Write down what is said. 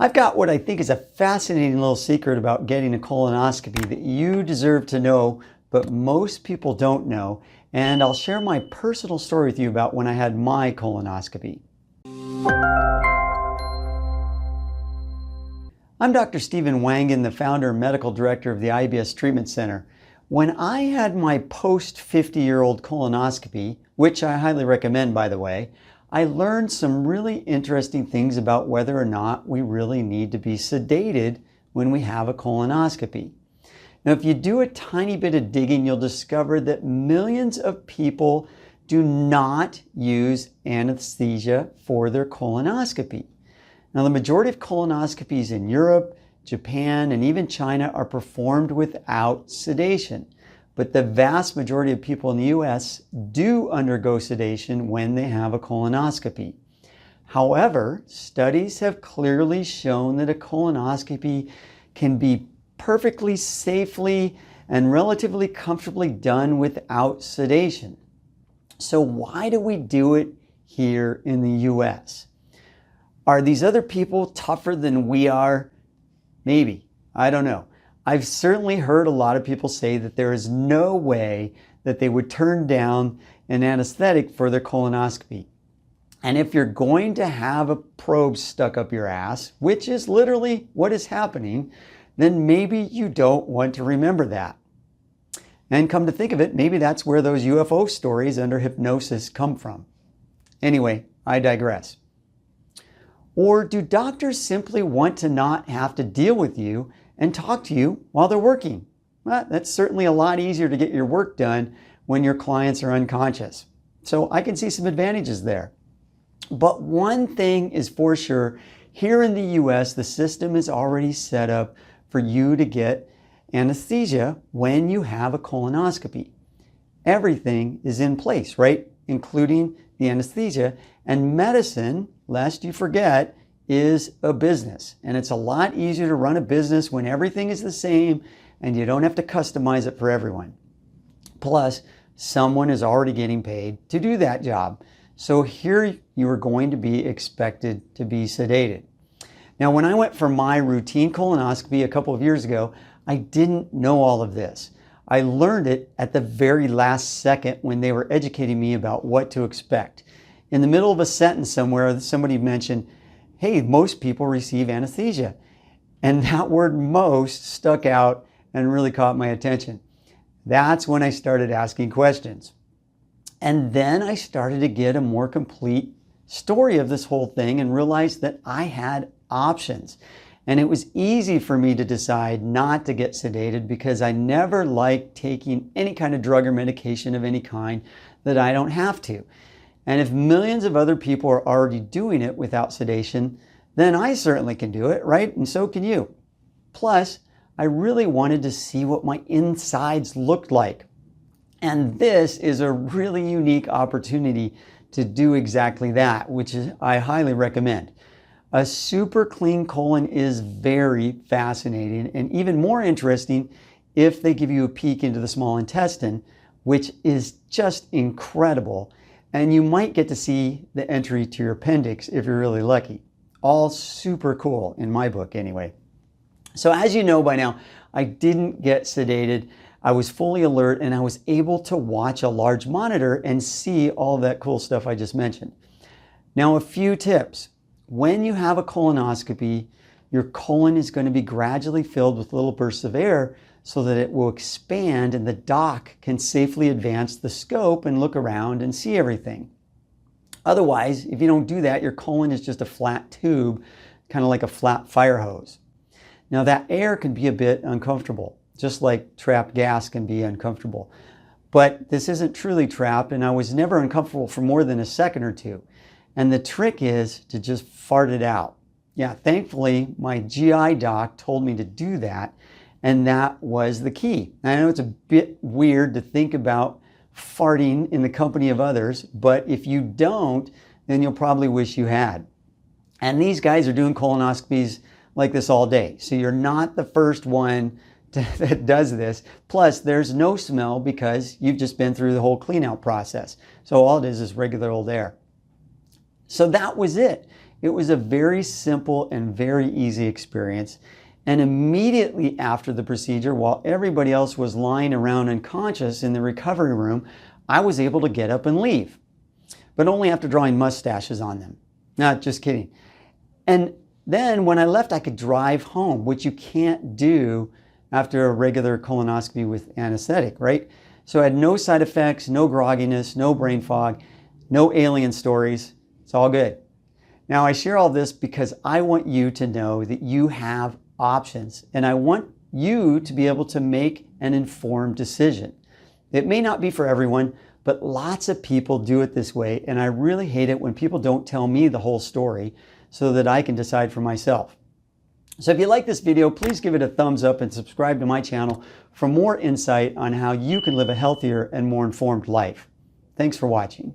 I've got what I think is a fascinating little secret about getting a colonoscopy that you deserve to know, but most people don't know. And I'll share my personal story with you about when I had my colonoscopy. I'm Dr. Stephen Wangen, the founder and medical director of the IBS Treatment Center. When I had my post-50-year-old colonoscopy, which I highly recommend, by the way, I learned some really interesting things about whether or not we really need to be sedated when we have a colonoscopy. Now, if you do a tiny bit of digging, you'll discover that millions of people do not use anesthesia for their colonoscopy. Now, the majority of colonoscopies in Europe, Japan, and even China are performed without sedation. But the vast majority of people in the US do undergo sedation when they have a colonoscopy. However, studies have clearly shown that a colonoscopy can be perfectly safely and relatively comfortably done without sedation. So why do we do it here in the US? Are these other people tougher than we are? Maybe. I don't know. I've certainly heard a lot of people say that there is no way that they would turn down an anesthetic for their colonoscopy. And if you're going to have a probe stuck up your ass, which is literally what is happening, then maybe you don't want to remember that. And come to think of it, maybe that's where those UFO stories under hypnosis come from. Anyway, I digress. Or do doctors simply want to not have to deal with you and talk to you while they're working? Well, that's certainly a lot easier to get your work done when your clients are unconscious. So I can see some advantages there. But one thing is for sure, here in the US, the system is already set up for you to get anesthesia when you have a colonoscopy. Everything is in place, right? Including the anesthesia. And medicine, lest you forget, is a business. And it's a lot easier to run a business when everything is the same and you don't have to customize it for everyone. Plus, someone is already getting paid to do that job. So here you are going to be expected to be sedated. Now, when I went for my routine colonoscopy a couple of years ago, I didn't know all of this. I learned it at the very last second when they were educating me about what to expect. In the middle of a sentence somewhere, somebody mentioned, hey, most people receive anesthesia. And that word most stuck out and really caught my attention. That's when I started asking questions. And then I started to get a more complete story of this whole thing and realized that I had options. And it was easy for me to decide not to get sedated because I never liked taking any kind of drug or medication of any kind that I don't have to. And if millions of other people are already doing it without sedation, then I certainly can do it, right? And so can you. Plus, I really wanted to see what my insides looked like. And this is a really unique opportunity to do exactly that, which I highly recommend. A super clean colon is very fascinating and even more interesting if they give you a peek into the small intestine, which is just incredible. And you might get to see the entry to your appendix if you're really lucky. All super cool in my book anyway. So as you know by now, I didn't get sedated. I was fully alert and I was able to watch a large monitor and see all that cool stuff I just mentioned. Now, a few tips. When you have a colonoscopy, your colon is going to be gradually filled with little bursts of air so that it will expand and the doc can safely advance the scope and look around and see everything. Otherwise, if you don't do that, your colon is just a flat tube, kind of like a flat fire hose. Now that air can be a bit uncomfortable, just like trapped gas can be uncomfortable. But this isn't truly trapped, and I was never uncomfortable for more than a second or two. And the trick is to just fart it out. Yeah, thankfully, my GI doc told me to do that, and that was the key. I know it's a bit weird to think about farting in the company of others, but if you don't, then you'll probably wish you had. And these guys are doing colonoscopies like this all day. So you're not the first one that does this. Plus, there's no smell because you've just been through the whole clean out process. So all it is regular old air. So that was it. It was a very simple and very easy experience. And immediately after the procedure, while everybody else was lying around unconscious in the recovery room, I was able to get up and leave, but only after drawing mustaches on them. Not just kidding. And then when I left, I could drive home, which you can't do after a regular colonoscopy with anesthetic, right? So I had no side effects, no grogginess, no brain fog, no alien stories. It's all good. Now I share all this because I want you to know that you have options, and I want you to be able to make an informed decision. It may not be for everyone, but lots of people do it this way, and I really hate it when people don't tell me the whole story so that I can decide for myself. So if you like this video, please give it a thumbs up and subscribe to my channel for more insight on how you can live a healthier and more informed life. Thanks for watching.